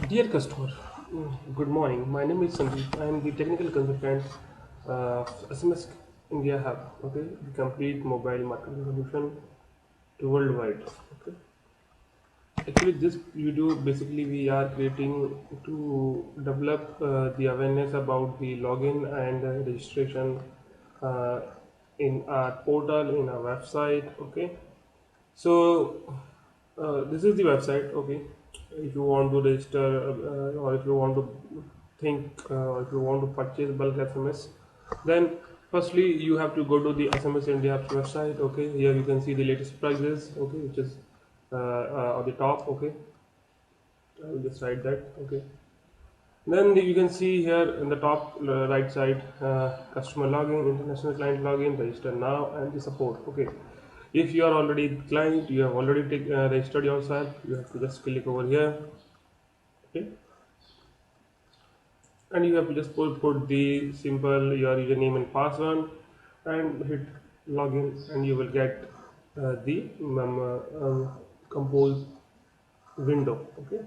Dear customer, good morning. My name is Sandeep. I am the technical consultant of SMS India Hub. Okay, the complete mobile marketing solution to worldwide. Okay, actually, this video basically we are creating to develop the awareness about the login and registration uh, in our portal, in our website. Okay, so this is the website. Okay, if you want to register or if you want to think or if you want to purchase bulk SMS, then firstly you have to go to the SMS India website. Okay, here you can see the latest prices. Okay, which is on the top. Okay, I will just write that. Okay, then you can see here in the top right side, customer login, international client login, register now, and the support. Okay, if you are already client, you have already registered yourself, you have to just click over here. Okay, and you have to just put the simple your username and password and hit login, and you will get the compose window. Okay,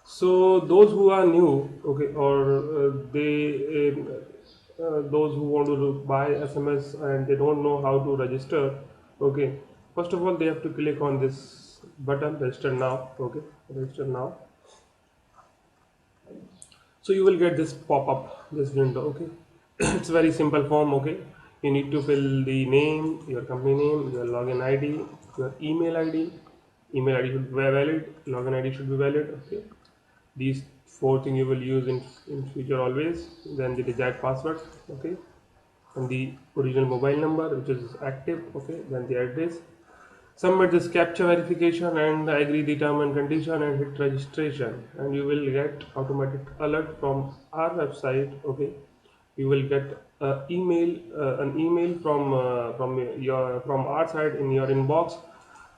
so those who are new, okay, or those who want to buy SMS and they don't know how to register, okay, first of all they have to click on this button, register now. Okay, register now. So you will get this pop up, this window. Okay, it's very simple form. Okay, you need to fill the name, your company name, your login ID, your email id should be valid, login ID should be valid. Okay, these four things you will use in future always. Then the desired password. Okay, and the original mobile number which is active. Okay, then the address. Submit this captcha verification and agree the term and condition and hit registration, and you will get automatic alert from our website. Okay, you will get an email from our side in your inbox,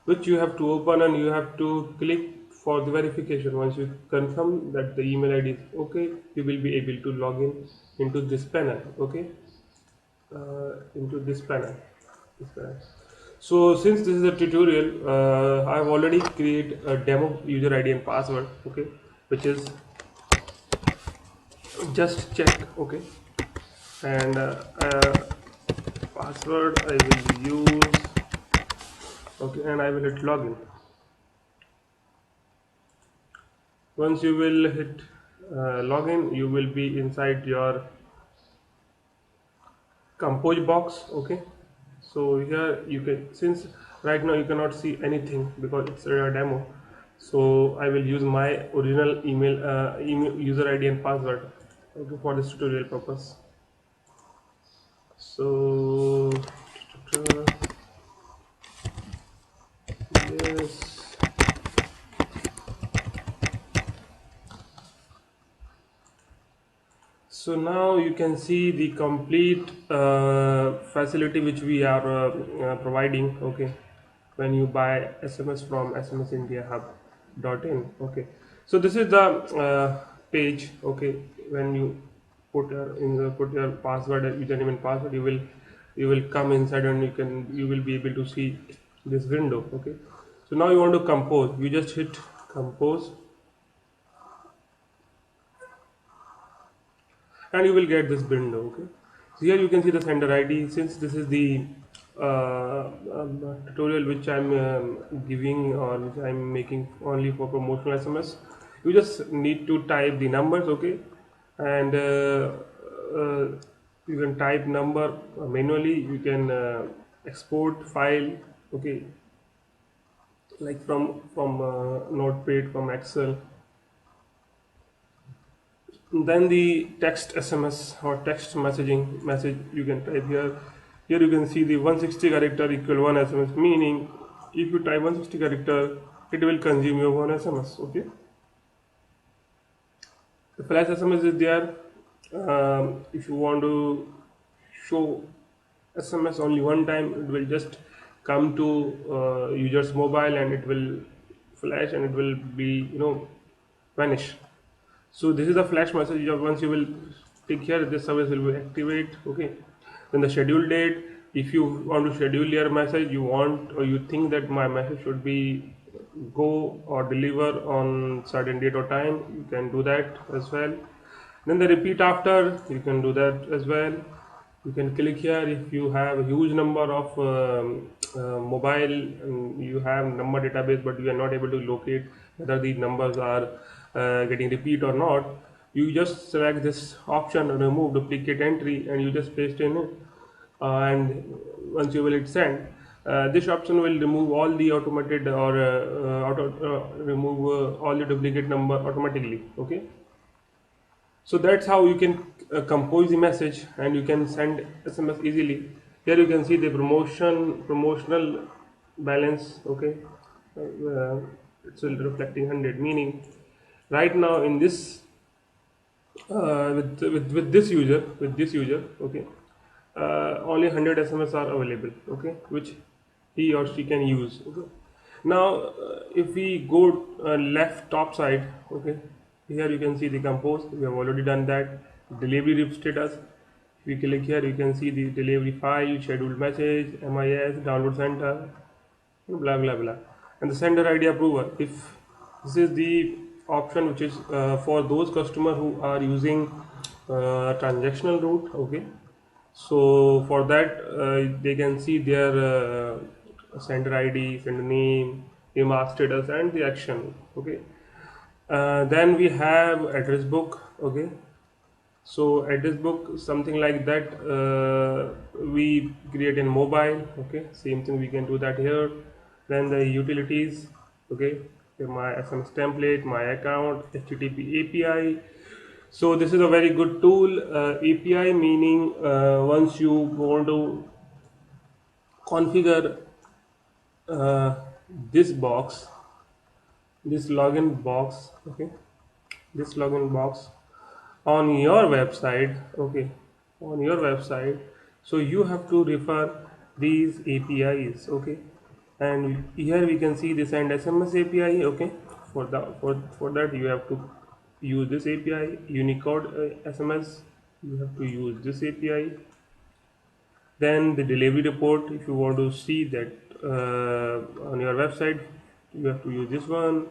which you have to open and you have to click for the verification. Once you confirm that the email ID is okay, you will be able to log in into this panel. Okay, into this panel. This panel. So since this is a tutorial, I've already created a demo user ID and password. Okay, which is just check. Okay, and password I will use. Okay, and I will hit login. Once you will hit login, you will be inside your compose box. Okay, so here you can, since right now you cannot see anything because it's a demo, so I will use my original email user ID and password, okay, for this tutorial purpose. So yes, so now you can see the complete facility which we are providing. Okay, when you buy SMS from smsindiahub.in. Okay, so this is the page. Okay, when you put your password, username and password, you will come inside and you will be able to see this window. Okay, so now you want to compose, you just hit compose, and you will get this window. Okay, so here you can see the sender ID. Since this is the tutorial which I'm giving or which I'm making only for promotional SMS, you just need to type the numbers. Okay, and uh, you can type number manually, you can export file. Okay, like from notepad, from excel. Then the text SMS or text message you can type here. Here you can see the 160 character equal 1 SMS, meaning if you type 160 character, it will consume your 1 SMS. Okay. The flash SMS is there. If you want to show SMS only one time, it will just come to user's mobile and it will flash and it will be, vanish. So this is the flash message. Once you will click here, this service will be activate. Okay, then the schedule date. If you want to schedule your message, you want or you think that my message should be go or deliver on certain date or time, you can do that as well. Then the repeat after, you can do that as well. You can click here if you have a huge number of mobile, you have number database, but you are not able to locate whether these numbers are getting repeat or not. You just select this option, remove duplicate entry, and you just paste in it. And once you will hit send, this option will remove all the automated or remove all the duplicate number automatically. Okay, so that's how you can compose the message and you can send SMS easily. Here you can see the promotional balance. Okay, uh, it's reflecting 100, meaning right now in this with this user, okay, only 100 SMS are available, okay, which he or she can use. Okay, now if we go left top side, okay, here you can see the compose. We have already done that. Delivery status, if we click here, you can see the delivery file, scheduled message, MIS, download center, blah blah blah, and the sender ID approval. If this is the option which is for those customer who are using transactional route. Okay, so for that they can see their sender ID, sender name, remark status, and the action. Okay, then we have address book. Okay, so address book, something like that, we create in mobile. Okay, same thing we can do that here. Then the utilities. Okay, my SMS template, my account, HTTP API. So this is a very good tool. API meaning once you want to configure uh, this box, this login box. Okay, this login box on your website. Okay, on your website, so you have to refer these APIs. Okay, and here we can see the send SMS API. Okay, for that you have to use this API. Unicode SMS, you have to use this API. Then the delivery report, if you want to see that on your website, you have to use this one.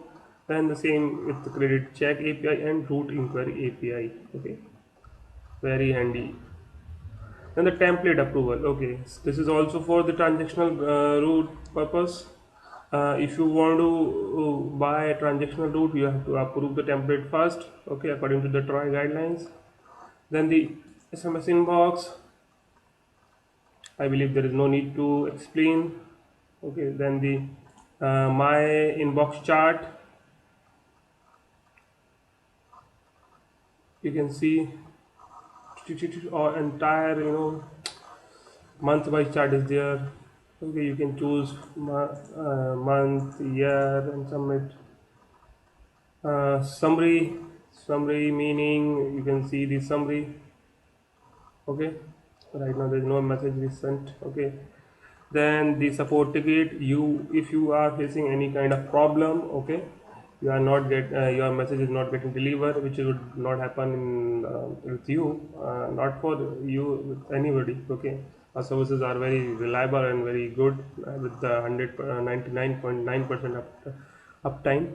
Then the same with the credit check API and route inquiry API. Okay, very handy. Then the template approval. Okay, this is also for the transactional route purpose. If you want to buy a transactional route, you have to approve the template first. Okay, according to the TROI guidelines. Then the SMS inbox, I believe there is no need to explain. Okay, then the my inbox chart, you can see or entire, month by chart is there. Okay, you can choose month, year, and submit. Summary meaning you can see the summary. Okay, right now there is no message recent. Okay, then the support ticket, you if you are facing any kind of problem, okay, you are not get your message is not getting delivered, which would not happen in, with you, not for you, with anybody. Okay, our services are very reliable and very good, with the 99.9% uptime.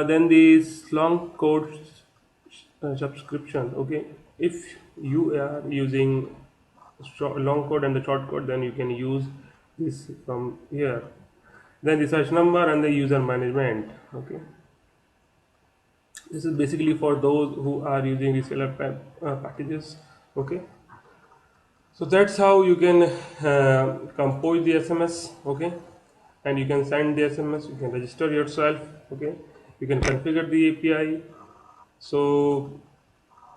Then these long code subscription. Okay, if you are using long code and the short code, then you can use this from here. Then the search number and the user management. Okay, this is basically for those who are using reseller packages. Okay, so that's how you can compose the SMS. Okay, and you can send the SMS, you can register yourself. Okay, you can configure the API. So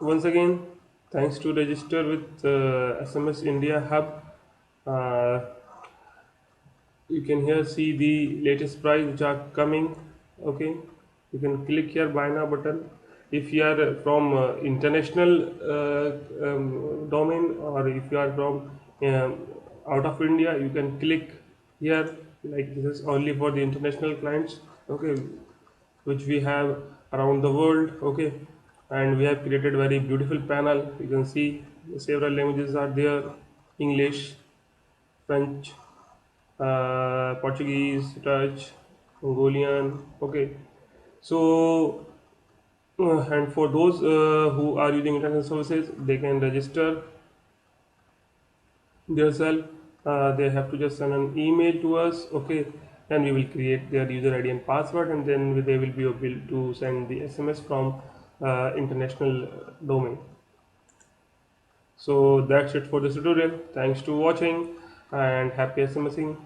once again, thanks to register with SMS India Hub, uh, you can here see the latest price which are coming. Okay, you can click here buy now button. If you are from international domain, or if you are from um, out of India, you can click here. Like, this is only for the international clients. Okay, which we have around the world. Okay, and we have created very beautiful panel. You can see several languages are there: English, French, Portuguese, Dutch, Mongolian. Okay, so and for those who are using international services, they can register themselves. They have to just send an email to us, okay, and we will create their user ID and password, and then they will be able to send the SMS from international domain. So that's it for this tutorial. Thanks to watching and happy SMSing.